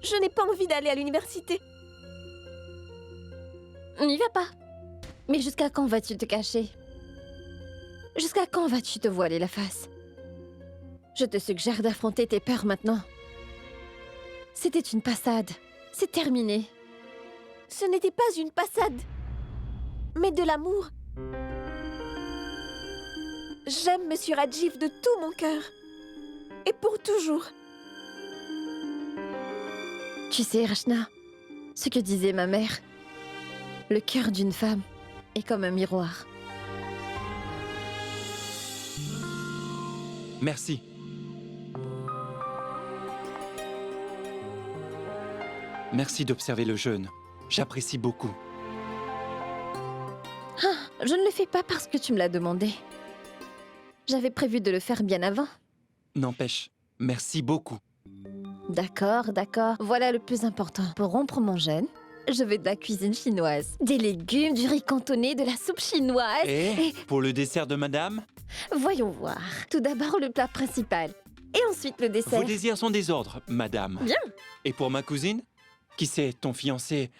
Je n'ai pas envie d'aller à l'université. N'y va pas. Mais jusqu'à quand vas-tu te cacher? Jusqu'à quand vas-tu te voiler la face? Je te suggère d'affronter tes peurs maintenant. C'était une passade. C'est terminé. Ce n'était pas une passade, mais de l'amour. J'aime Monsieur Rajiv de tout mon cœur. Et pour toujours. Tu sais, Rachna, ce que disait ma mère, le cœur d'une femme est comme un miroir. Merci. Merci d'observer le jeûne. J'apprécie beaucoup. Je ne le fais pas parce que tu me l'as demandé. J'avais prévu de le faire bien avant. N'empêche, merci beaucoup. D'accord, d'accord. Voilà le plus important. Pour rompre mon jeûne, je veux de la cuisine chinoise. Des légumes, du riz cantonné, de la soupe chinoise. Et pour le dessert de madame, Voyons voir. Tout d'abord le plat principal. Et ensuite le dessert. vos désirs sont des ordres, madame. Bien. Et pour ma cousine? Qui sait, ton fiancé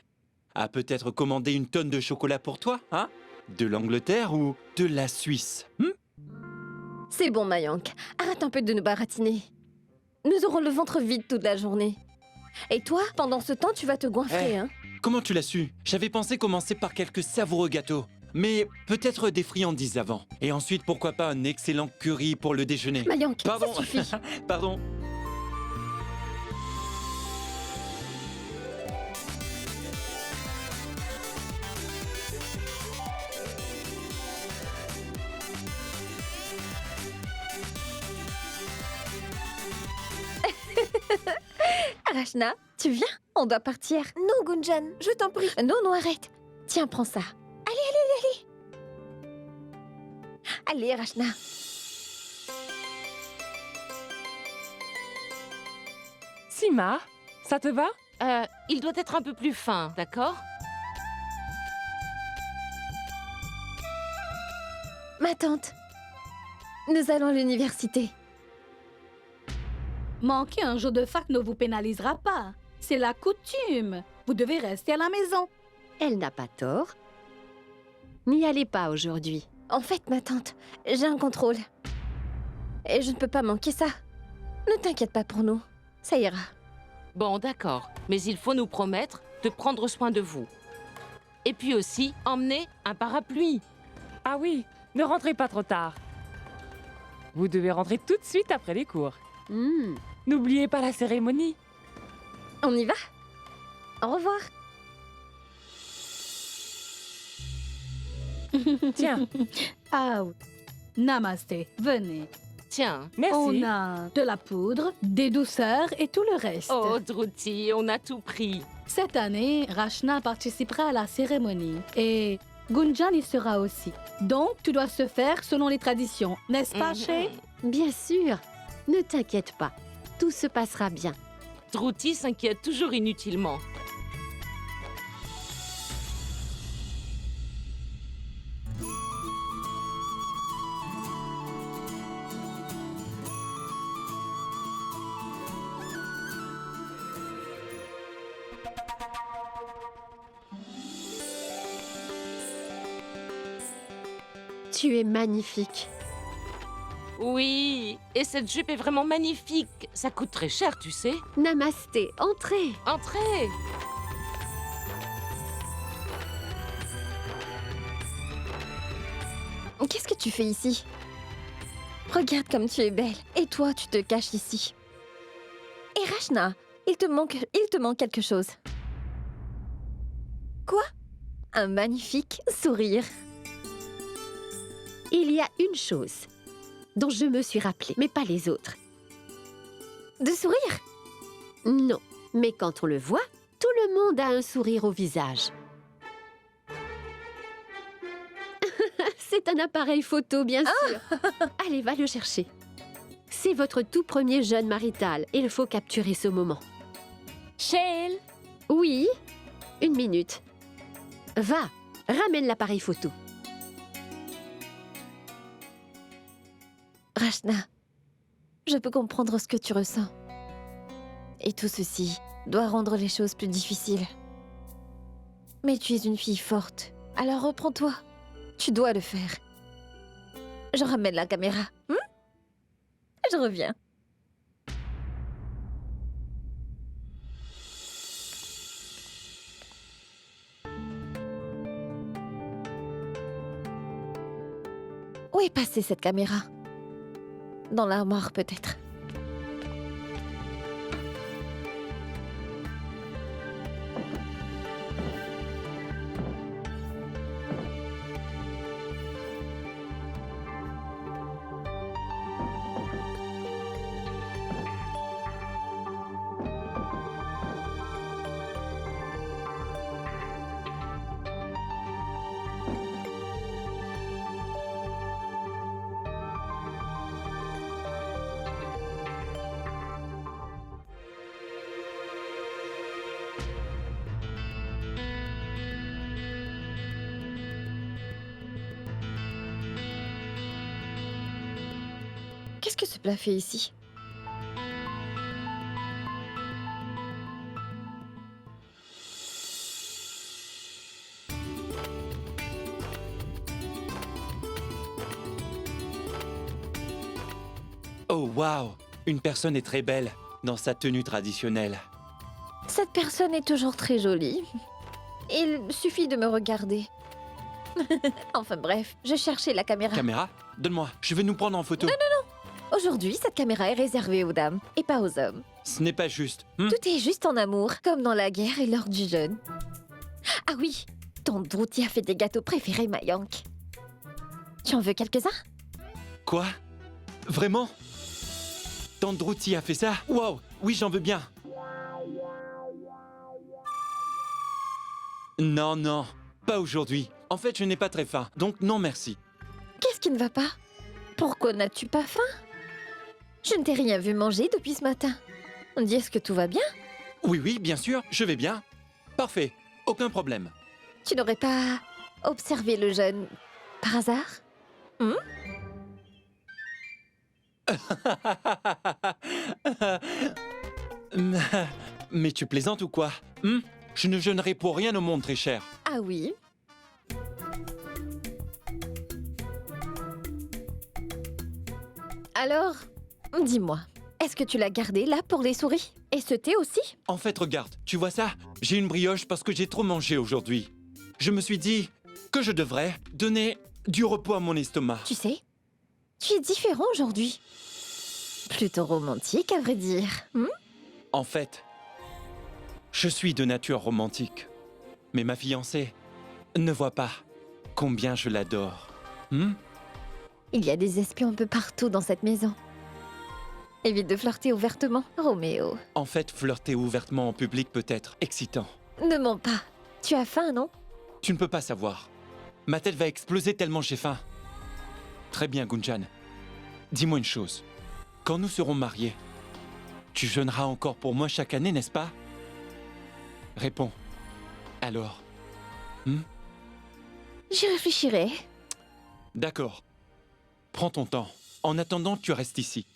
a peut-être commandé une tonne de chocolat pour toi, hein? De l'Angleterre ou de la Suisse? C'est bon, Mayank. Arrête un peu de nous baratiner. Nous aurons le ventre vide toute la journée. Et toi, pendant ce temps, tu vas te goinfrer, Eh, hein? Comment tu l'as su? J'avais pensé commencer par quelques savoureux gâteaux. Mais peut-être des friandises avant. Et ensuite, pourquoi pas un excellent curry pour le déjeuner. Mayank, Pardon. ça suffit. Pardon. Rachna, tu viens? On doit partir. Non, Gunjan, je t'en prie. Non, non, arrête. Tiens, prends ça. Allez, Rachna. Sima, ça te va? Il doit être un peu plus fin, d'accord? Ma tante, nous allons à l'université. Manquer un jour de fac ne vous pénalisera pas. C'est la coutume. Vous devez rester à la maison. Elle n'a pas tort. N'y allez pas aujourd'hui. En fait, ma tante, j'ai un contrôle. Et je ne peux pas manquer ça. Ne t'inquiète pas pour nous. Ça ira. Bon, d'accord. Mais il faut nous promettre de prendre soin de vous. Et puis aussi, emmener un parapluie. Ah oui, ne rentrez pas trop tard. Vous devez rentrer tout de suite après les cours. N'oubliez pas la cérémonie. On y va? Au revoir. Tiens, Ah oui. Namasté, venez. Tiens. merci. On a de la poudre, des douceurs et tout le reste. Oh, Dhruti, on a tout pris. Cette année, Rachna participera à la cérémonie et Gunjan y sera aussi. Donc, tu dois se faire selon les traditions, n'est-ce pas, Shay? Bien sûr. Ne t'inquiète pas. Tout se passera bien. Dhruti s'inquiète toujours inutilement. Tu es magnifique. Oui, et cette jupe est vraiment magnifique. Ça coûte très cher, tu sais. Namasté, entrez. Entrez. Qu'est-ce que tu fais ici? Regarde comme tu es belle. Et toi, tu te caches ici. Et Rachna, il te manque quelque chose. Quoi? Un magnifique sourire. Il y a une chose dont je me suis rappelée, mais pas les autres. De sourire? Non, mais quand on le voit, tout le monde a un sourire au visage. C'est un appareil photo, bien sûr. Allez, va le chercher. C'est votre tout premier jeûne marital. Il faut capturer ce moment. Shale. Oui, 1 minute. Va, ramène l'appareil photo. Rachna, je peux comprendre ce que tu ressens. Et tout ceci doit rendre les choses plus difficiles. Mais tu es une fille forte, alors reprends-toi. Tu dois le faire. Je ramène la caméra. Je reviens. Où est passée cette caméra? Dans l'armoire, peut-être. Qu'est-ce que ce plat fait ici? Oh, waouh! Une personne est très belle dans sa tenue traditionnelle. Cette personne est toujours très jolie. Il suffit de me regarder. Enfin bref, je cherchais la caméra. Caméra? Donne-moi, je vais nous prendre en photo. Aujourd'hui, cette caméra est réservée aux dames et pas aux hommes. Ce n'est pas juste. Tout est juste en amour, comme dans la guerre et lors du jeûne. Ah oui, ton Druti a fait des gâteaux préférés, Mayank. Tu en veux quelques-uns? Quoi? Vraiment? Tandruti a fait ça? Wow! Oui, j'en veux bien. Non, non, pas aujourd'hui. En fait, je n'ai pas très faim, donc non merci. Qu'est-ce qui ne va pas? Pourquoi n'as-tu pas faim? Je ne t'ai rien vu manger depuis ce matin. Dis, est-ce que tout va bien? Oui, oui, bien sûr, je vais bien. Parfait, aucun problème. Tu n'aurais pas observé le jeûne par hasard? Mais tu plaisantes ou quoi? Je ne jeûnerai pour rien au monde, très cher. Ah oui? Alors, dis-moi, est-ce que tu l'as gardé là pour les souris? Et ce thé aussi? En fait, regarde, tu vois ça? J'ai une brioche parce que j'ai trop mangé aujourd'hui. Je me suis dit que je devrais donner du repos à mon estomac. Tu sais, tu es différent aujourd'hui. Plutôt romantique, à vrai dire. En fait, je suis de nature romantique. Mais ma fiancée ne voit pas combien je l'adore. Il y a des espions un peu partout dans cette maison. Évite de flirter ouvertement, Roméo. En fait, flirter ouvertement en public peut être excitant. Ne mens pas. Tu as faim, non? Tu ne peux pas savoir. Ma tête va exploser tellement j'ai faim. Très bien, Gunjan. Dis-moi une chose. Quand nous serons mariés, tu jeûneras encore pour moi chaque année, n'est-ce pas? Réponds. Alors. J'y réfléchirai. D'accord. Prends ton temps. En attendant, tu restes ici.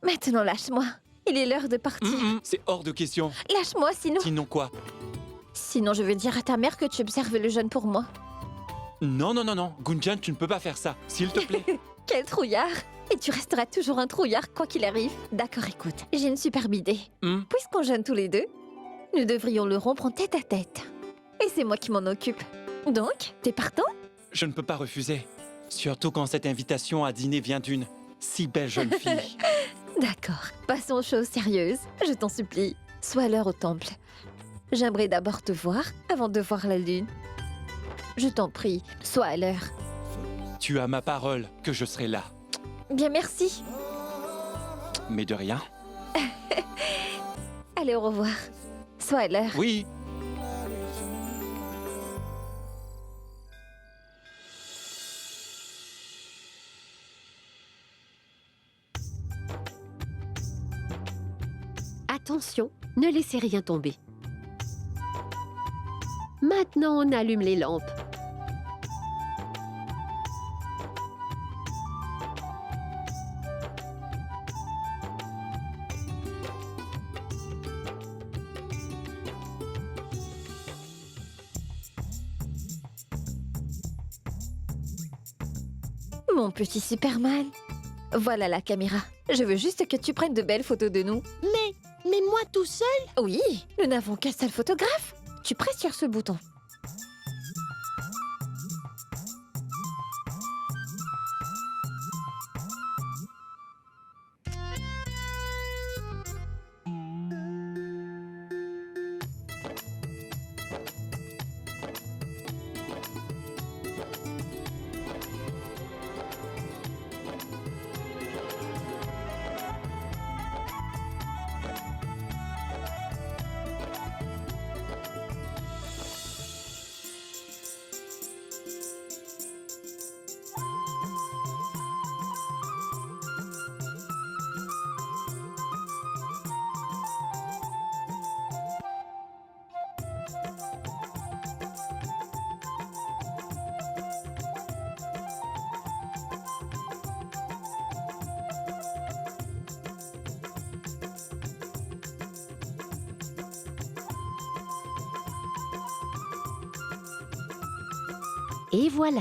Maintenant, lâche-moi. Il est l'heure de partir. C'est hors de question. Lâche-moi, sinon... Sinon quoi? Sinon, je vais dire à ta mère que tu observes le jeûne pour moi. Non, non, non, non. Gunjan, tu ne peux pas faire ça. S'il te plaît. Quel trouillard! Et tu resteras toujours un trouillard, quoi qu'il arrive. D'accord, écoute, j'ai une superbe idée. Puisqu'on jeûne tous les deux, nous devrions le rompre en tête à tête. Et c'est moi qui m'en occupe. Donc, t'es partant? Je ne peux pas refuser. Surtout quand cette invitation à dîner vient d'une si belle jeune fille. D'accord, passons aux choses sérieuses. Je t'en supplie, sois à l'heure au temple. J'aimerais d'abord te voir avant de voir la lune. Je t'en prie, sois à l'heure. Tu as ma parole que je serai là. Bien, merci. Mais de rien. Allez, au revoir. Sois à l'heure. Oui. attention, ne laissez rien tomber. Maintenant, on allume les lampes. Mon petit Superman. Voilà la caméra. Je veux juste que tu prennes de belles photos de nous. Mais moi tout seul? Oui, nous n'avons qu'un seul photographe. Tu presses sur ce bouton. Et voilà.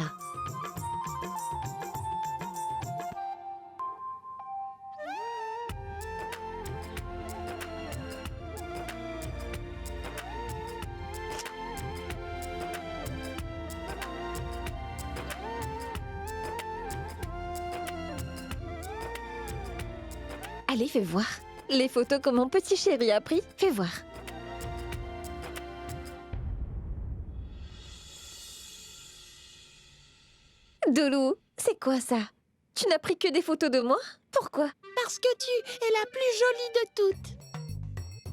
Allez, fais voir. Les photos que mon petit chéri a pris, fais voir. Doulou, c'est quoi ça? Tu n'as pris que des photos de moi? Pourquoi? Parce que tu es la plus jolie de toutes.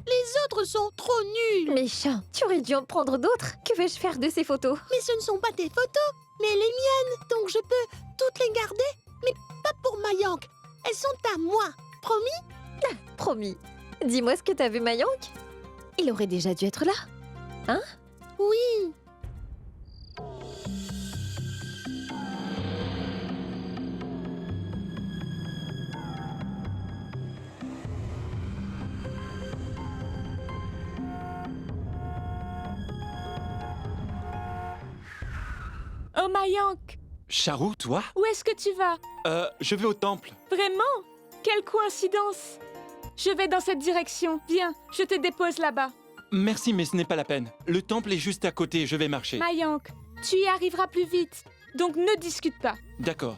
Les autres sont trop nuls. Méchant, tu aurais dû en prendre d'autres. Que vais-je faire de ces photos? Mais ce ne sont pas tes photos, mais les miennes. Donc je peux toutes les garder, mais pas pour Mayank. Elles sont à moi. Promis? Promis. Dis-moi ce que t'as vu, Mayank. Il aurait déjà dû être là. Hein? Oui. Oh, Mayank, Charou, toi? où est-ce que tu vas? Je vais au temple. Vraiment? Quelle coïncidence! Je vais dans cette direction. Viens, je te dépose là-bas. Merci, mais ce n'est pas la peine. Le temple est juste à côté, je vais marcher. Mayank, tu y arriveras plus vite. Donc ne discute pas. D'accord.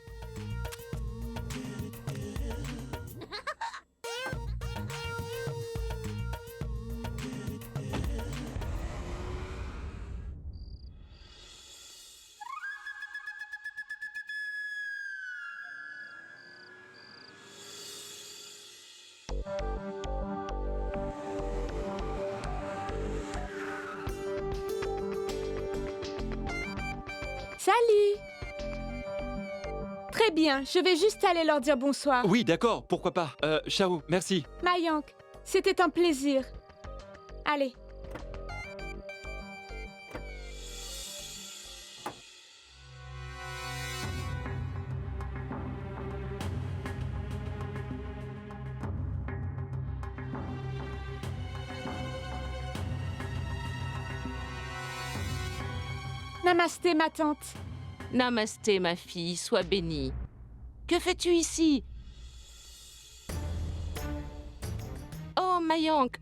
Salut! Très bien, je vais juste aller leur dire bonsoir. Oui, d'accord, pourquoi pas. Charou, merci. Mayank, c'était un plaisir. Allez. Namasté, ma tante. Namasté, ma fille, sois bénie. Que fais-tu ici? Oh, Mayank,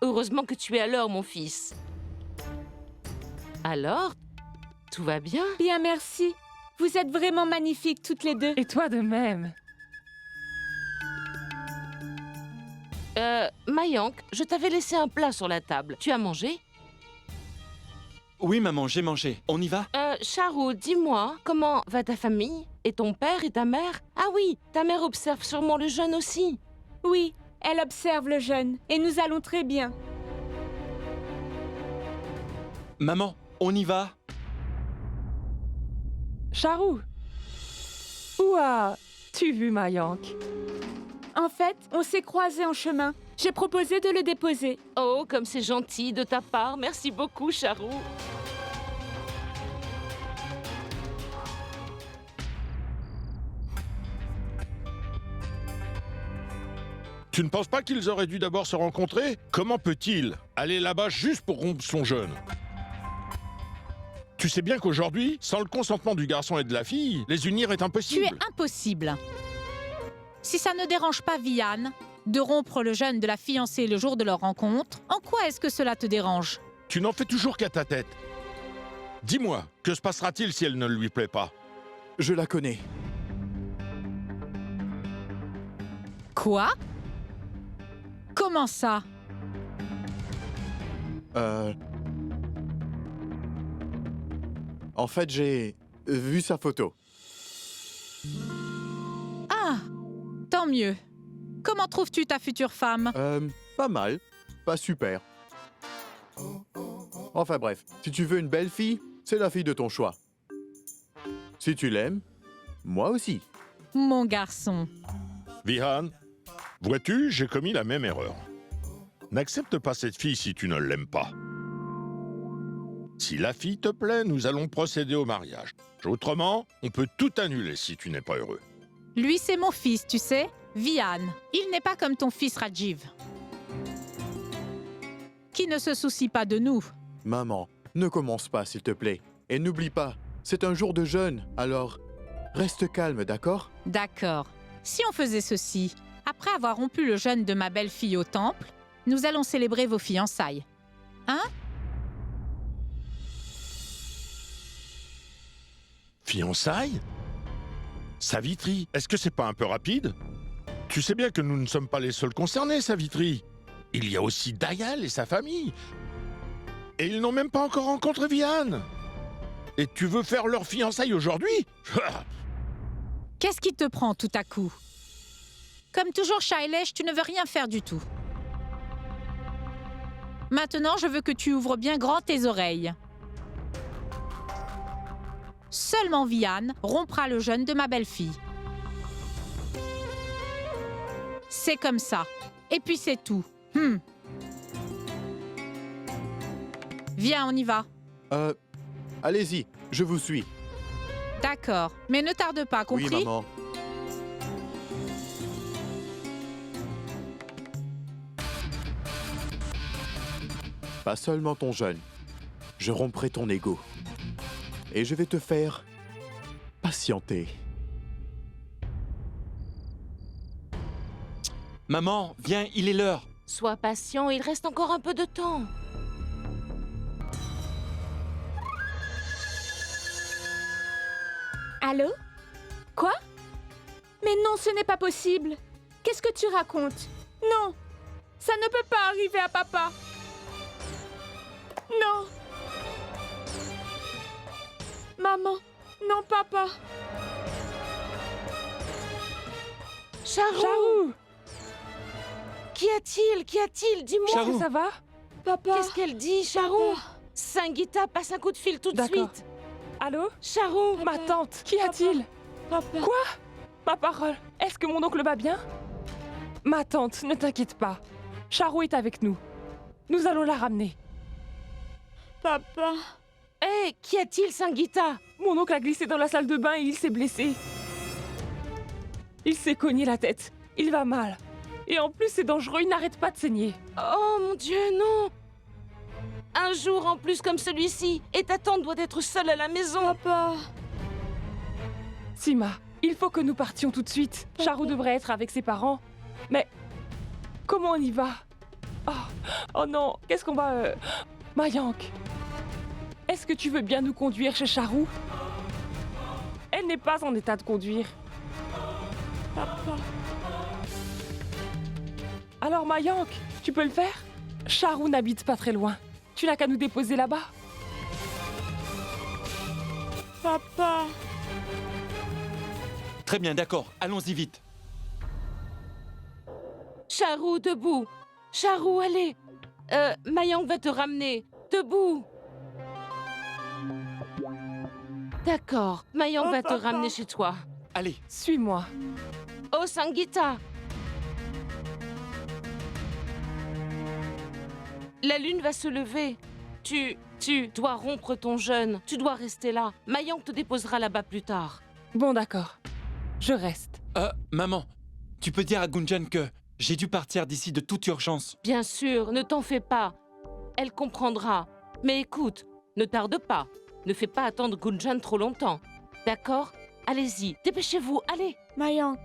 heureusement que tu es à l'heure, mon fils. Alors, tout va bien? Bien, merci. Vous êtes vraiment magnifiques toutes les deux. Et toi de même. Mayank, je t'avais laissé un plat sur la table. Tu as mangé? Oui, maman, j'ai mangé. On y va? Charou, dis-moi, comment va ta famille? Et ton père et ta mère? Ah oui, ta mère observe sûrement le jeûne aussi. Oui, elle observe le jeûne. Et nous allons très bien. Maman, on y va? Charou, où as-tu vu Mayank? En fait, on s'est croisés en chemin. J'ai proposé de le déposer. Oh, comme c'est gentil de ta part. Merci beaucoup, Charou. Tu ne penses pas qu'ils auraient dû d'abord se rencontrer? Comment peut-il aller là-bas juste pour rompre son jeûne? Tu sais bien qu'aujourd'hui, sans le consentement du garçon et de la fille, les unir est Tu impossible. es impossible. Si ça ne dérange pas Vianne de rompre le jeûne de la fiancée le jour de leur rencontre, en quoi est-ce que cela te dérange? Tu n'en fais toujours qu'à ta tête. Dis-moi, que se passera-t-il si elle ne lui plaît pas? Je la connais. Quoi? Comment ça? En fait, j'ai vu sa photo. Ah, tant mieux. Comment trouves-tu ta future femme? Pas mal. Pas super. Enfin bref, si tu veux une belle fille, c'est la fille de ton choix. Si tu l'aimes, moi aussi. Mon garçon. Vihan, vois-tu, j'ai commis la même erreur. N'accepte pas cette fille si tu ne l'aimes pas. Si la fille te plaît, nous allons procéder au mariage. Autrement, on peut tout annuler si tu n'es pas heureux. Lui, c'est mon fils, tu sais, Vianne. Il n'est pas comme ton fils Rajiv, qui ne se soucie pas de nous. Maman, ne commence pas, s'il te plaît. Et n'oublie pas, c'est un jour de jeûne, alors reste calme, d'accord? D'accord. Si on faisait ceci, après avoir rompu le jeûne de ma belle-fille au temple, nous allons célébrer vos fiançailles. Hein? Fiançailles? Savitri, est-ce que c'est pas un peu rapide? Tu sais bien que nous ne sommes pas les seuls concernés, Savitri. Il y a aussi Dayal et sa famille. Et ils n'ont même pas encore rencontré Vihan. Et tu veux faire leur fiançailles aujourd'hui? Qu'est-ce qui te prend tout à coup? Comme toujours, Shailesh, tu ne veux rien faire du tout. Maintenant, je veux que tu ouvres bien grand tes oreilles. Seulement Vihan rompra le jeûne de ma belle-fille. C'est comme ça. Et puis c'est tout. Viens, on y va. Allez-y, je vous suis. D'accord, mais ne tarde pas, compris? Oui, maman. Pas seulement ton jeûne. Je romprai ton ego. Et je vais te faire patienter. Maman, viens, il est l'heure. Sois patient, il reste encore un peu de temps. Allô? Quoi? Mais non, ce n'est pas possible. Qu'est-ce que tu racontes? Non, ça ne peut pas arriver à papa. Non. Maman, non papa. Charou! Qu'y a-t-il? Qu'y a-t-il? Dis-moi. Charou. Ça va? Papa. Qu'est-ce qu'elle dit, Charou? Singita, passe un coup de fil tout de D'accord. suite. Allô? Charou! Ma tante, qu'y a-t-il? Papa. Quoi? Ma parole, est-ce que mon oncle va bien? Ma tante, ne t'inquiète pas. Charou est avec nous. Nous allons la ramener. Papa. Hé, qu'y a-t-il, Singita? Mon oncle a glissé dans la salle de bain et il s'est blessé. Il s'est cogné la tête. Il va mal. Et en plus, c'est dangereux, il n'arrête pas de saigner. Oh mon Dieu, non! Un jour en plus comme celui-ci, et ta tante doit être seule à la maison. Papa. Sima, il faut que nous partions tout de suite. Charou devrait être avec ses parents. Mais comment on y va? Oh non, qu'est-ce qu'on va... Mayank, est-ce que tu veux bien nous conduire chez Charou? Elle n'est pas en état de conduire. Papa. Alors Mayank, tu peux le faire? Charou n'habite pas très loin. Tu n'as qu'à nous déposer là-bas. Papa. Très bien, d'accord, allons-y vite. Charou, debout. Charou, allez. Mayank va te ramener. Debout. D'accord, Mayank va te ramener chez toi. Allez, Suis-moi. Oh, Singita. La lune va se lever. Tu dois rompre ton jeûne. Tu dois rester là. Mayank te déposera là-bas plus tard. Bon, d'accord. Je reste. Maman, tu peux dire à Gunjan que j'ai dû partir d'ici de toute urgence. Bien sûr, ne t'en fais pas. Elle comprendra. Mais écoute, ne tarde pas. Ne fais pas attendre Gunjan trop longtemps. D'accord? Allez-y, dépêchez-vous, allez. Mayank,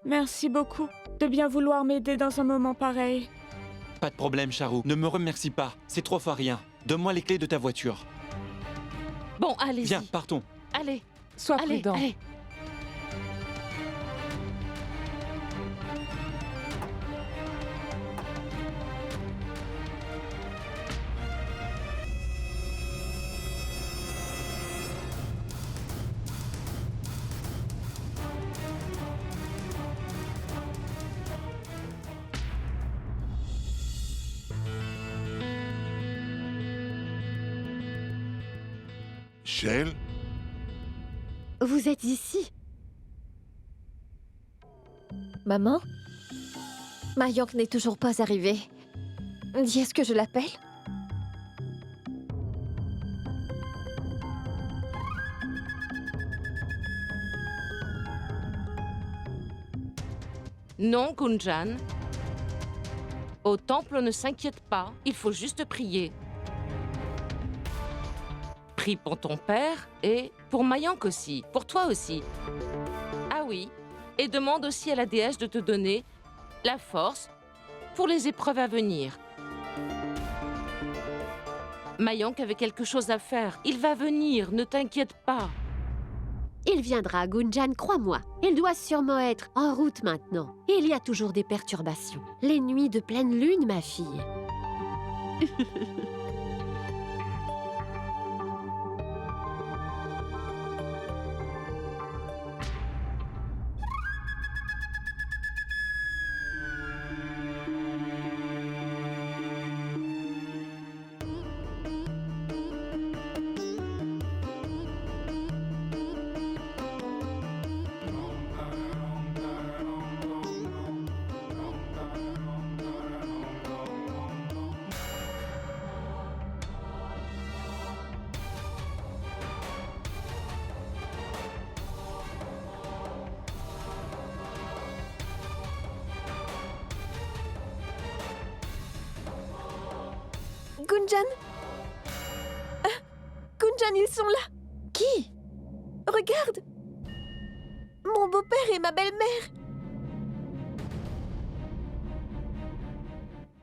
merci beaucoup de bien vouloir m'aider dans un moment pareil. Pas de problème, Charu. Ne me remercie pas. C'est 3 fois rien. Donne-moi les clés de ta voiture. Bon, allez-y. Viens, partons. Allez, Sois allez, prudent. allez. Shell, Vous êtes ici? Maman? Mayank n'est toujours pas arrivée. Dis, est-ce que je l'appelle? Non, Gunjan. Au temple, ne s'inquiète pas. Il faut juste prier. Prie pour ton père et pour Mayank aussi. Pour toi aussi. Ah oui. Et demande aussi à la déesse de te donner la force pour les épreuves à venir. Mayank avait quelque chose à faire. Il va venir, ne t'inquiète pas. Il viendra, Gunjan, crois-moi. Il doit sûrement être en route maintenant. Il y a toujours des perturbations. Les nuits de pleine lune, ma fille. Gunjan Gunjan, ils sont là. Qui? Regarde. Mon beau-père et ma belle-mère.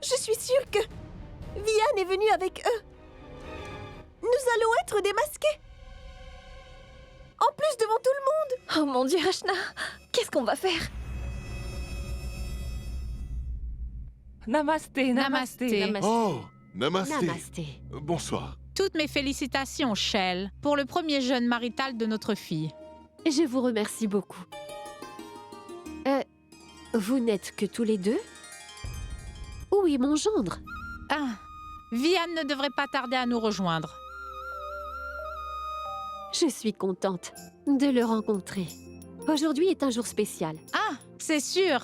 Je suis sûre que Vian est venue avec eux. Nous allons être démasqués. En plus devant tout le monde. Oh mon Dieu, Rachna! Qu'est-ce qu'on va faire? Namasté, namasté. Namasté. Oh, namasté. Namasté. Bonsoir. Toutes mes félicitations, Shell, pour le premier jeûne marital de notre fille. Je vous remercie beaucoup. Vous n'êtes que tous les deux? Oui, mon gendre. Ah, Vian ne devrait pas tarder à nous rejoindre. Je suis contente de le rencontrer. Aujourd'hui est un jour spécial. Ah, c'est sûr.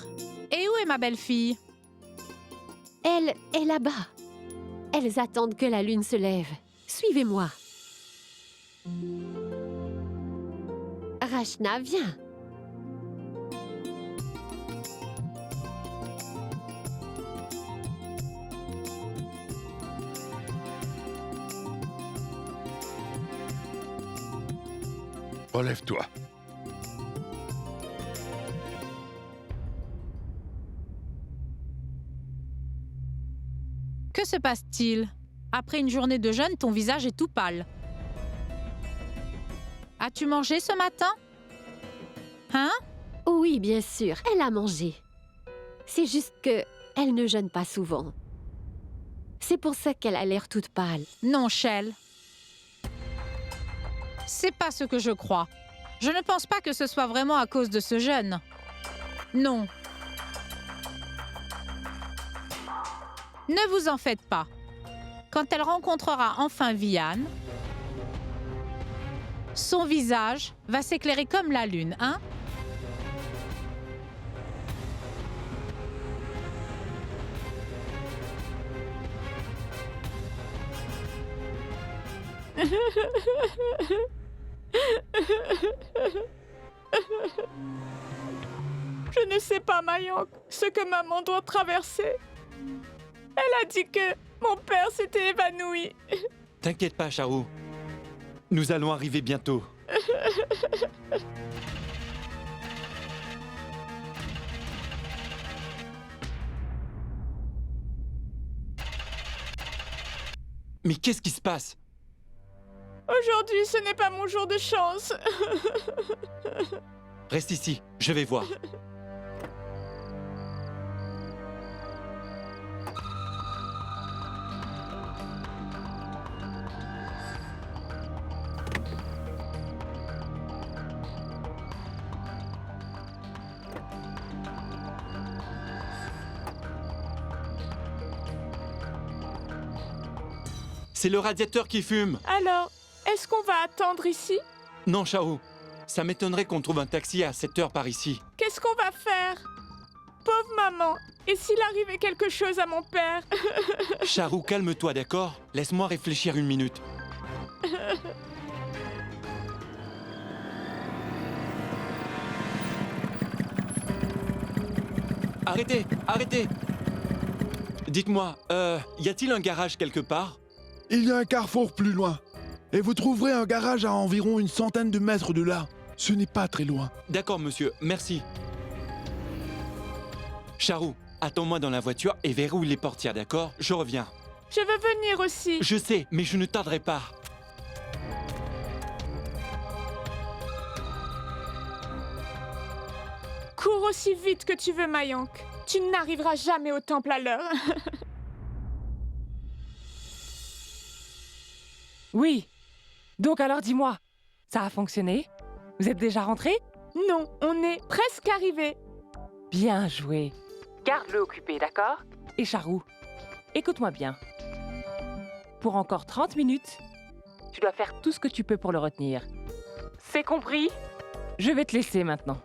Et où est ma belle-fille? Elle est là-bas. Elles attendent que la lune se lève. Suivez-moi. Rachna, viens. relève-toi. Que se passe-t-il? Après une journée de jeûne, ton visage est tout pâle. As-tu mangé ce matin? Hein? Oui, bien sûr, elle a mangé. C'est juste que elle ne jeûne pas souvent. C'est pour ça qu'elle a l'air toute pâle. Non, Shell. C'est pas ce que je crois. Je ne pense pas que ce soit vraiment à cause de ce jeûne. Non. Ne vous en faites pas. Quand elle rencontrera enfin Vian, son visage va s'éclairer comme la lune, hein? Je ne sais pas, Mayank, ce que maman doit traverser. Elle a dit que mon père s'était évanoui. T'inquiète pas, Charu. Nous allons arriver bientôt. Mais qu'est-ce qui se passe? Aujourd'hui, ce n'est pas mon jour de chance. Reste ici, je vais voir. C'est le radiateur qui fume. Alors, est-ce qu'on va attendre ici? Non, Charu. Ça m'étonnerait qu'on trouve un taxi à 7 heures par ici. Qu'est-ce qu'on va faire? Pauvre maman. Et s'il arrivait quelque chose à mon père? Charu, calme-toi, d'accord? Laisse-moi réfléchir une minute. Arrêtez, arrêtez! Dites-moi, y a-t-il un garage quelque part? Il y a un carrefour plus loin. Et vous trouverez un garage à environ une centaine de mètres de là. Ce n'est pas très loin. D'accord, monsieur, merci. Charu, attends-moi dans la voiture et verrouille les portières, d'accord? Je reviens. Je veux venir aussi. Je sais, mais je ne tarderai pas. Cours aussi vite que tu veux, Mayank. Tu n'arriveras jamais au temple à l'heure. Oui. Donc alors dis-moi, ça a fonctionné? Vous êtes déjà rentrés? Non, on est presque arrivés. Bien joué. Garde-le occupé, d'accord? Et Charu, écoute-moi bien. Pour encore 30 minutes, tu dois faire tout ce que tu peux pour le retenir. C'est compris? Je vais te laisser maintenant.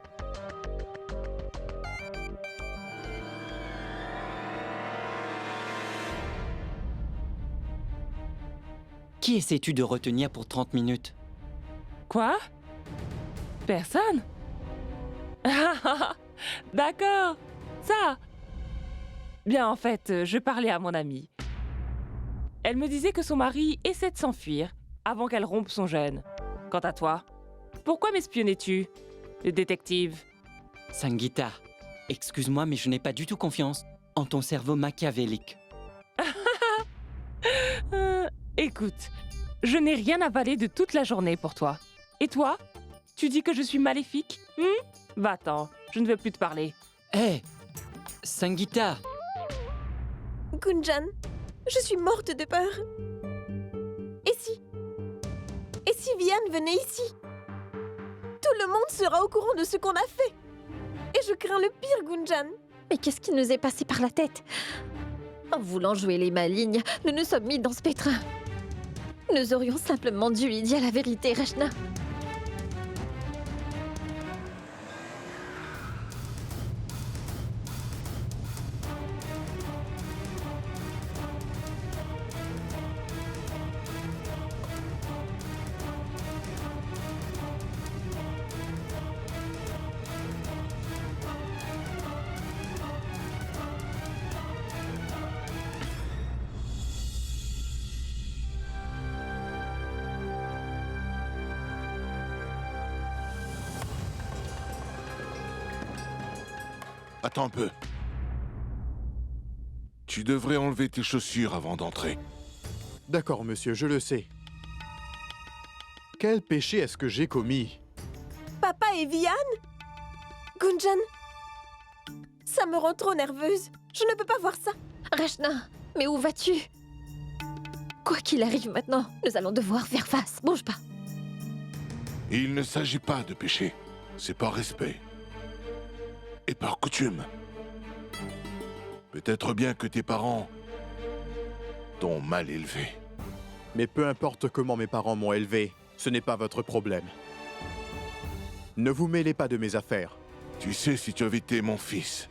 Qui essaies-tu de retenir pour 30 minutes? Quoi? Personne? D'accord, ça. Bien, en fait, je parlais à mon amie. Elle me disait que son mari essaie de s'enfuir avant qu'elle rompe son jeûne. Quant à toi, pourquoi m'espionnais-tu, le détective? Sangeeta, excuse-moi, mais je n'ai pas du tout confiance en ton cerveau machiavélique. Écoute, je n'ai rien avalé de toute la journée pour toi. Et toi? Tu dis que je suis maléfique? Va-t'en, je ne veux plus te parler. Hé, hey, Sangeeta! Gunjan, je suis morte de peur. Et si Vian venait ici? Tout le monde sera au courant de ce qu'on a fait. Et je crains le pire, Gunjan. Mais qu'est-ce qui nous est passé par la tête? En voulant jouer les malignes, nous nous sommes mis dans ce pétrin. Nous aurions simplement dû lui dire la vérité, Rachna. Attends un peu. Tu devrais enlever tes chaussures avant d'entrer. D'accord, monsieur, je le sais. Quel péché est-ce que j'ai commis? Papa et Vian? Gunjan, ça me rend trop nerveuse. Je ne peux pas voir ça. Rachna, mais où vas-tu? Quoi qu'il arrive maintenant, nous allons devoir faire face. Bouge pas. Il ne s'agit pas de péché. C'est par respect. Et par coutume. Peut-être bien que tes parents t'ont mal élevé. Mais peu importe comment mes parents m'ont élevé, ce n'est pas votre problème. Ne vous mêlez pas de mes affaires. Tu sais, si tu avais été mon fils,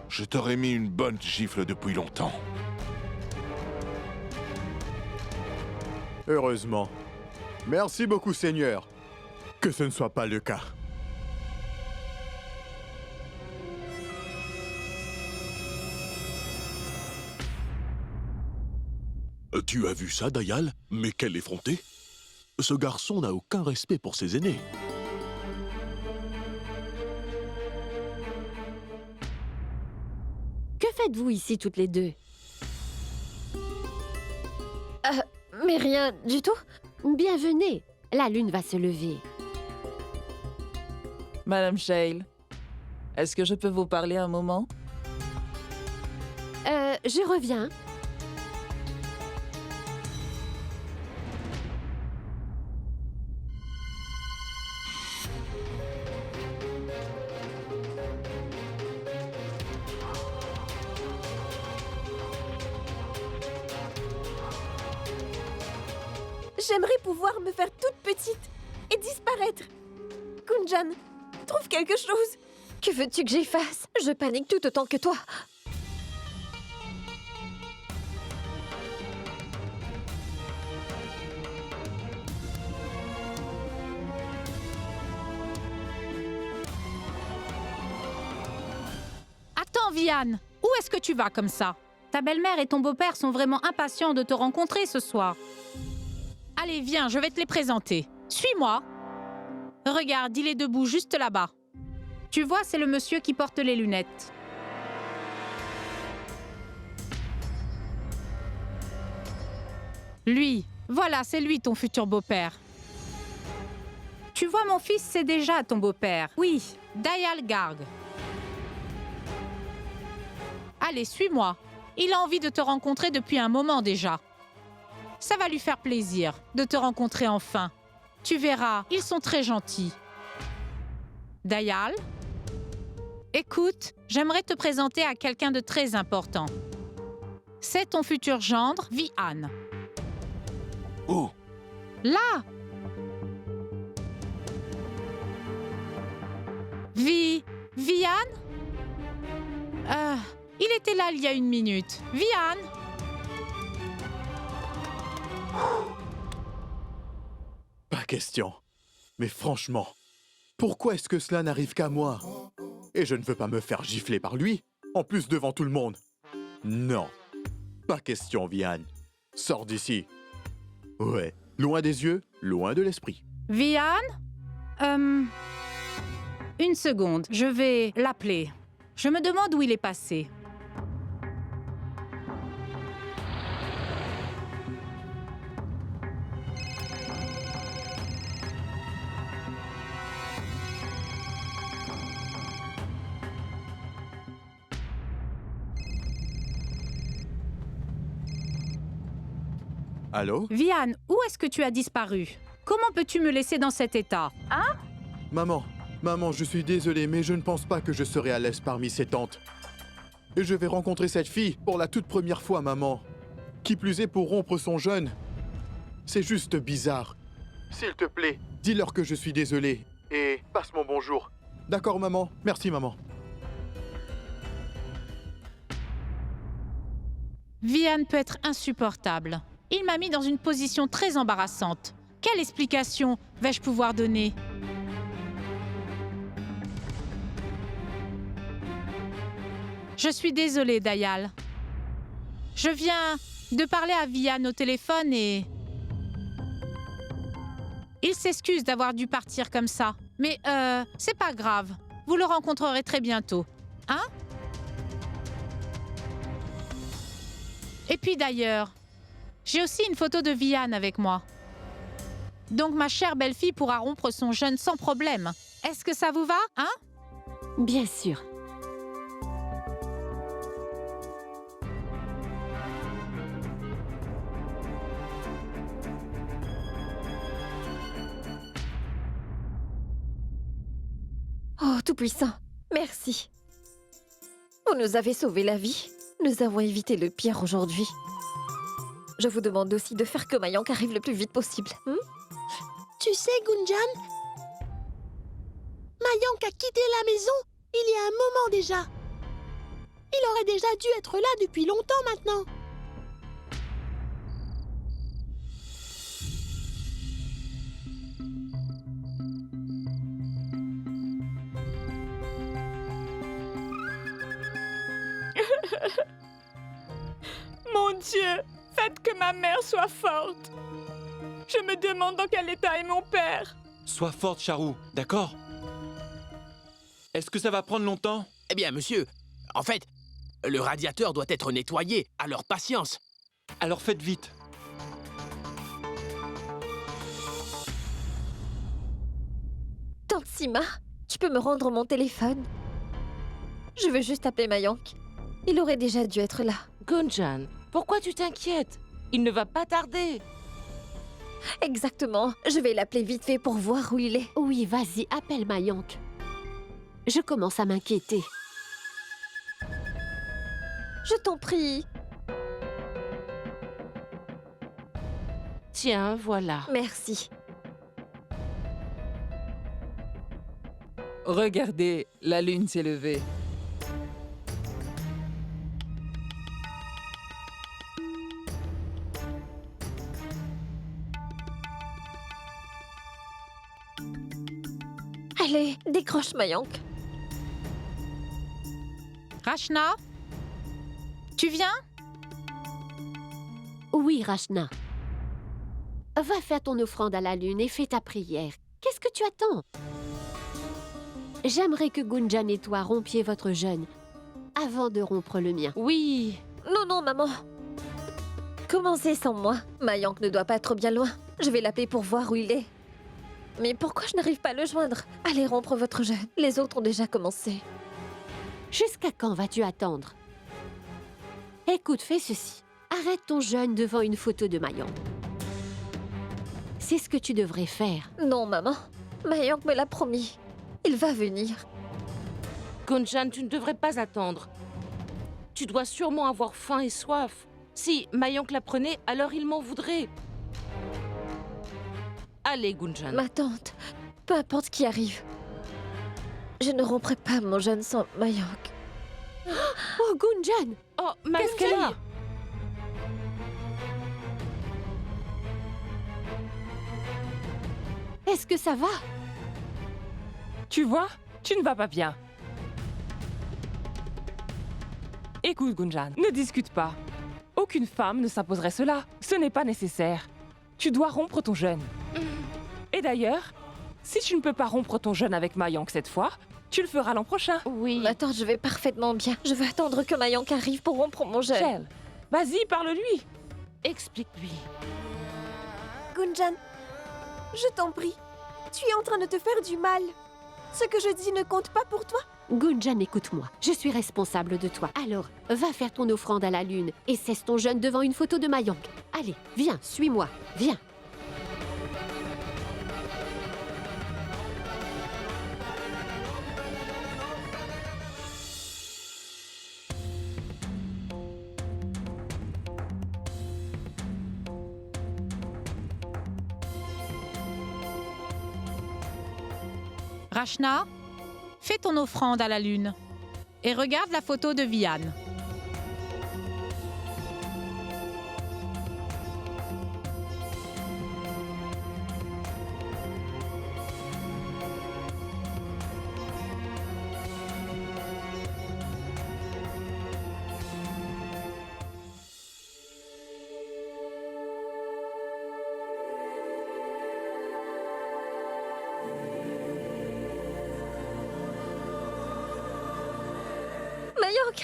je t'aurais mis une bonne gifle depuis longtemps. Heureusement. Merci beaucoup, Seigneur. Que ce ne soit pas le cas. Tu as vu ça, Dayal? Mais quelle effrontée! Ce garçon n'a aucun respect pour ses aînés. Que faites-vous ici toutes les deux? Mais rien du tout. Bienvenue. La lune va se lever. Madame Shale, est-ce que je peux vous parler un moment? Je reviens. J'aimerais pouvoir me faire toute petite et disparaître. Gunjan, trouve quelque chose. Que veux-tu que j'y fasse? Je panique tout autant que toi. Attends, Vianne, où est-ce que tu vas comme ça? Ta belle-mère et ton beau-père sont vraiment impatients de te rencontrer ce soir. Allez, viens, je vais te les présenter. Suis-moi. Regarde, il est debout juste là-bas. Tu vois, c'est le monsieur qui porte les lunettes. Lui, voilà, c'est lui ton futur beau-père. Tu vois, mon fils, c'est déjà ton beau-père. Oui, Dayal Garg. Allez, suis-moi. Il a envie de te rencontrer depuis un moment déjà. Ça va lui faire plaisir de te rencontrer enfin. Tu verras, ils sont très gentils. Dayal, écoute, j'aimerais te présenter à quelqu'un de très important. C'est ton futur gendre, Vihan. Oh! Là! Vihan? Il était là il y a une minute. Vihan! Pas question. Mais franchement, pourquoi est-ce que cela n'arrive qu'à moi? Et je ne veux pas me faire gifler par lui, en plus devant tout le monde. Non. Pas question, Vihan. Sors d'ici. Ouais, loin des yeux, loin de l'esprit. Vihan? Une seconde, je vais l'appeler. Je me demande où il est passé. Allô? Vihan, où est-ce que tu as disparu? Comment peux-tu me laisser dans cet état? Hein? Maman, je suis désolé, mais je ne pense pas que je serai à l'aise parmi ces tantes. Et je vais rencontrer cette fille pour la toute première fois, maman. Qui plus est pour rompre son jeûne. C'est juste bizarre. S'il te plaît, dis-leur que je suis désolé. Et passe mon bonjour. D'accord, maman? Merci, maman. Vihan peut être insupportable. Il m'a mis dans une position très embarrassante. Quelle explication vais-je pouvoir donner? Je suis désolée, Dayal. Je viens de parler à Vihan au téléphone et... Il s'excuse d'avoir dû partir comme ça. Mais c'est pas grave. Vous le rencontrerez très bientôt. Hein? Et puis d'ailleurs, j'ai aussi une photo de Vihan avec moi. Donc ma chère belle-fille pourra rompre son jeûne sans problème. Est-ce que ça vous va, hein? Bien sûr. Oh, Tout-Puissant, merci. Vous nous avez sauvé la vie. Nous avons évité le pire aujourd'hui. Je vous demande aussi de faire que Mayank arrive le plus vite possible. Tu sais, Gunjan, Mayank a quitté la maison il y a un moment déjà. Il aurait déjà dû être là depuis longtemps maintenant. Mon Dieu, faites que ma mère soit forte. Je me demande dans quel état est mon père. Sois forte, Charou, d'accord? Est-ce que ça va prendre longtemps? Eh bien, monsieur, en fait, le radiateur doit être nettoyé. Alors, patience. Alors faites vite. Tante Sima, tu peux me rendre mon téléphone? Je veux juste appeler Mayank. Il aurait déjà dû être là. Gunjan, pourquoi tu t'inquiètes? Il ne va pas tarder. Exactement. Je vais l'appeler vite fait pour voir où il est. Oui, vas-y, appelle Mayank. Je commence à m'inquiéter. Je t'en prie. Tiens, voilà. Merci. Regardez, la lune s'est levée. Allez, décroche Mayank. Rachna? Tu viens? Oui, Rachna. Va faire ton offrande à la lune et fais ta prière. Qu'est-ce que tu attends? J'aimerais que Gunjan et toi rompiez votre jeûne avant de rompre le mien. Oui. Non, non, maman. Commencez sans moi. Mayank ne doit pas être bien loin. Je vais l'appeler pour voir où il est. Mais pourquoi je n'arrive pas à le joindre? Allez rompre votre jeûne. Les autres ont déjà commencé. Jusqu'à quand vas-tu attendre? Écoute, fais ceci. Arrête ton jeûne devant une photo de Mayank. C'est ce que tu devrais faire. Non, maman. Mayank me l'a promis. Il va venir. Gunjan, tu ne devrais pas attendre. Tu dois sûrement avoir faim et soif. Si Mayank l'apprenait, alors il m'en voudrait. Allez, Gunjan. Ma tante, peu importe qui arrive, je ne romprai pas mon jeûne sans Mayank. Oh, Gunjan! Oh, ma Qu'est-ce qu'elle a? Est-ce que ça va? Tu vois, tu ne vas pas bien. Écoute, Gunjan, ne discute pas. Aucune femme ne s'imposerait cela. Ce n'est pas nécessaire. Tu dois rompre ton jeûne. Et d'ailleurs, si tu ne peux pas rompre ton jeûne avec Mayank cette fois, tu le feras l'an prochain. Oui. Ma tante, je vais parfaitement bien. Je vais attendre que Mayank arrive pour rompre mon jeûne. Shell, vas-y, parle-lui. Explique-lui. Gunjan, je t'en prie. Tu es en train de te faire du mal. Ce que je dis ne compte pas pour toi? Gunjan, écoute-moi. Je suis responsable de toi. Alors, va faire ton offrande à la lune et cesse ton jeûne devant une photo de Mayank. Allez, viens, suis-moi. Viens. Rachna, fais ton offrande à la lune et regarde la photo de Vian. Mayank!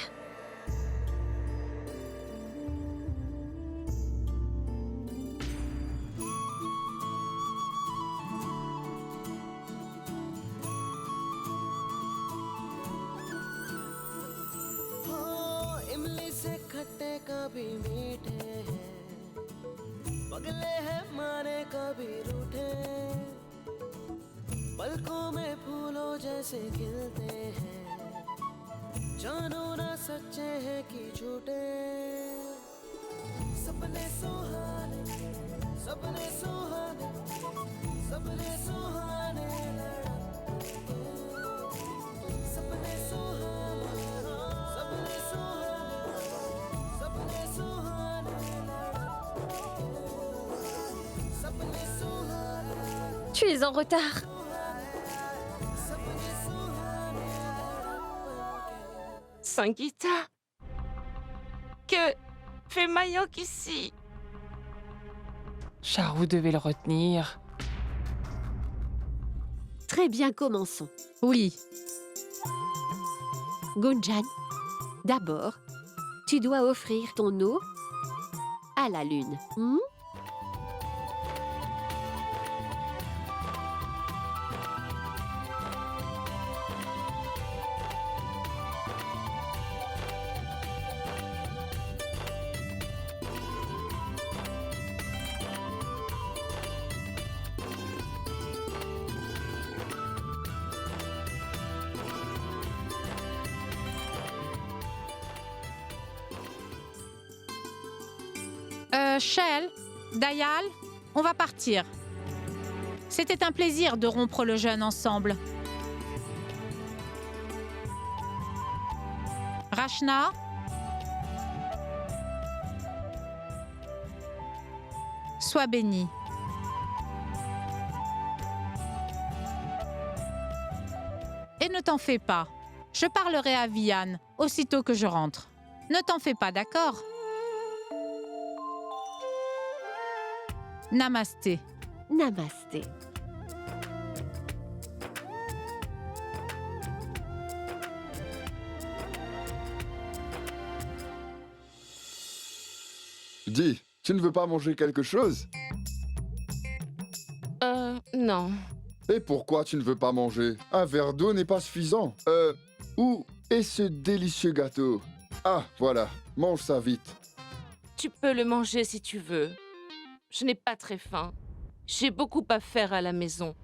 इमली से खट्टे कभी मीठे हैं, पगले हैं मारे कभी रूठे, पलकों में फूलों जैसे खिलते हैं, जानो ना सच्चे हैं कि झूठे, सपने सुहाने, सपने सुहाने, सपने सुहाने लड़के, सपने सुहाने, सपने सुहाने, सपने सुहाने लड़के, सपने सुहाने. Tu es en retard. Sangeeta, que fait Mayank ici? Charou devait le retenir. Très bien, commençons. Oui. Gunjan, d'abord, tu dois offrir ton eau à la lune. Shell, Dayal, on va partir. C'était un plaisir de rompre le jeûne ensemble. Rachna, sois bénie. Et ne t'en fais pas. Je parlerai à Vian aussitôt que je rentre. Ne t'en fais pas, d'accord? Namasté. Namasté. Dis, tu ne veux pas manger quelque chose? Non. Et pourquoi tu ne veux pas manger? Un verre d'eau n'est pas suffisant. Où est ce délicieux gâteau? Ah, voilà, mange ça vite. Tu peux le manger si tu veux. Je n'ai pas très faim. J'ai beaucoup à faire à la maison.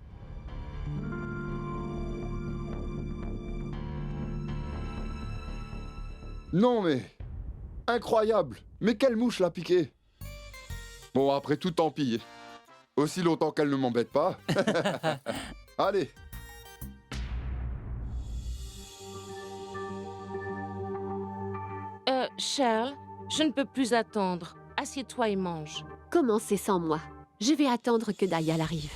Non mais... Incroyable! Mais quelle mouche l'a piqué? Bon, après tout, tant pis. Aussi longtemps qu'elle ne m'embête pas. Allez. Charles, je ne peux plus attendre. Assieds-toi et mange. Commencez sans moi. Je vais attendre que Dayal arrive.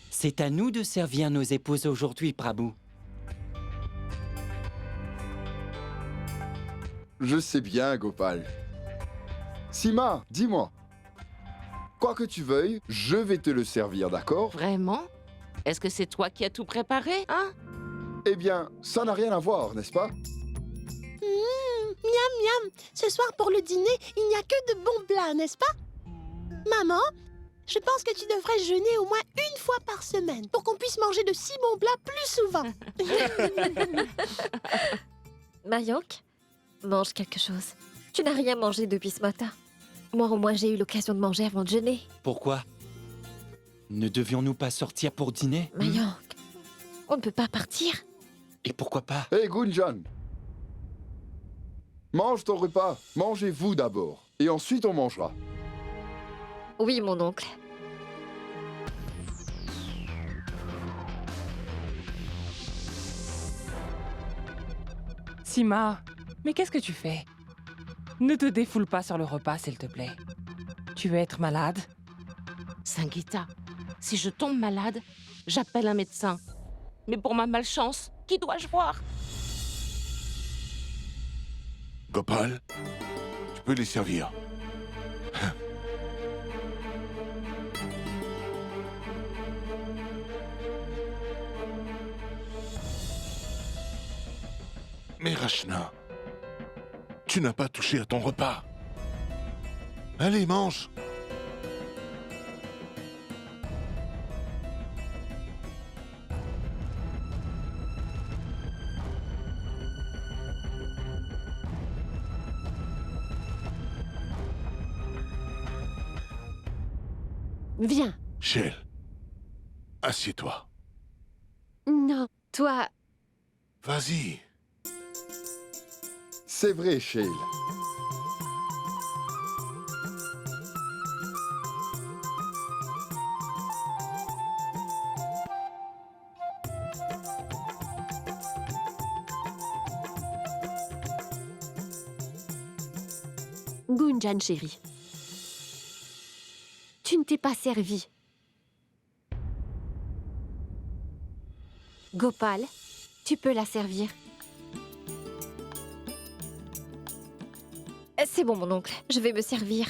C'est à nous de servir nos épouses aujourd'hui, Prabhu. Je sais bien, Gopal. Sima, dis-moi. Quoi que tu veuilles, je vais te le servir, d'accord? Vraiment? Est-ce que c'est toi qui as tout préparé, hein? Eh bien, ça n'a rien à voir, n'est-ce pas? Miam miam. Ce soir pour le dîner, il n'y a que de bons plats, n'est-ce pas? Maman, je pense que tu devrais jeûner au moins une fois par semaine pour qu'on puisse manger de si bons plats plus souvent. Mayank, mange quelque chose. Tu n'as rien mangé depuis ce matin. Moi, au moins, j'ai eu l'occasion de manger avant de jeûner. Pourquoi? Ne devions-nous pas sortir pour dîner? Mayank, on ne peut pas partir. Et pourquoi pas? Hé, Gunjan! Mange ton repas. Mangez-vous d'abord. Et ensuite, on mangera. Oui, mon oncle. Sima, mais qu'est-ce que tu fais? Ne te défoule pas sur le repas, s'il te plaît. Tu veux être malade? Sangeeta, si je tombe malade, j'appelle un médecin. Mais pour ma malchance, qui dois-je voir? Gopal, tu peux les servir. Mais Rachna, tu n'as pas touché à ton repas. Allez, mange. Viens. Shell, assieds-toi. Non, toi... Vas-y. C'est vrai, Shale. Gunjan, chérie. Tu ne t'es pas servi. Gopal, tu peux la servir. C'est bon, mon oncle. Je vais me servir.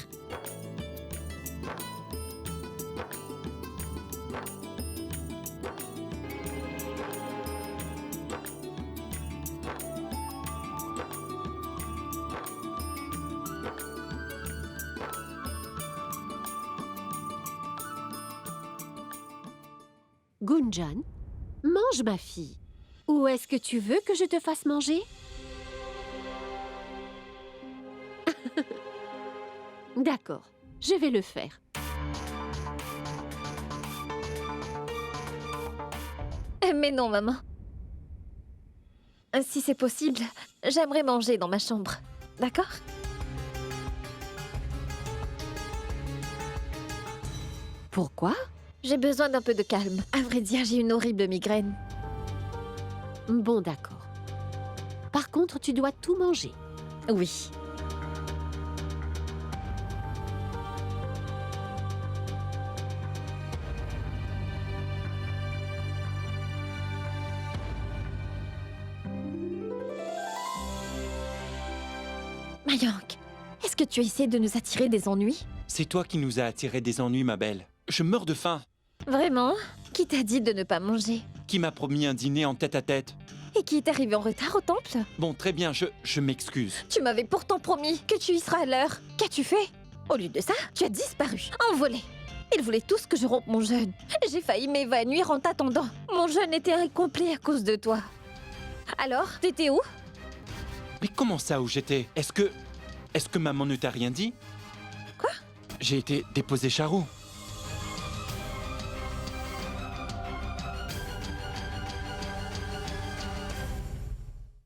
Gunjan, mange ma fille. Ou est-ce que tu veux que je te fasse manger? D'accord, je vais le faire. Mais non, maman. Si c'est possible, j'aimerais manger dans ma chambre. D'accord? Pourquoi? J'ai besoin d'un peu de calme. À vrai dire, j'ai une horrible migraine. Bon, d'accord. Par contre, tu dois tout manger. Oui. Mayank, est-ce que tu essaies de nous attirer des ennuis? C'est toi qui nous as attiré des ennuis, ma belle. Je meurs de faim. Vraiment? Qui t'a dit de ne pas manger? Qui m'a promis un dîner en tête-à-tête? Et qui est arrivé en retard au temple? Bon, très bien, je m'excuse. Tu m'avais pourtant promis que tu y seras à l'heure. Qu'as-tu fait? Au lieu de ça, tu as disparu, envolé. Ils voulaient tous que je rompe mon jeûne. J'ai failli m'évanouir en t'attendant. Mon jeûne était incomplet à cause de toi. Alors, t'étais où? Mais comment ça, où j'étais? Est-ce que maman ne t'a rien dit? Quoi? J'ai été déposer Charou.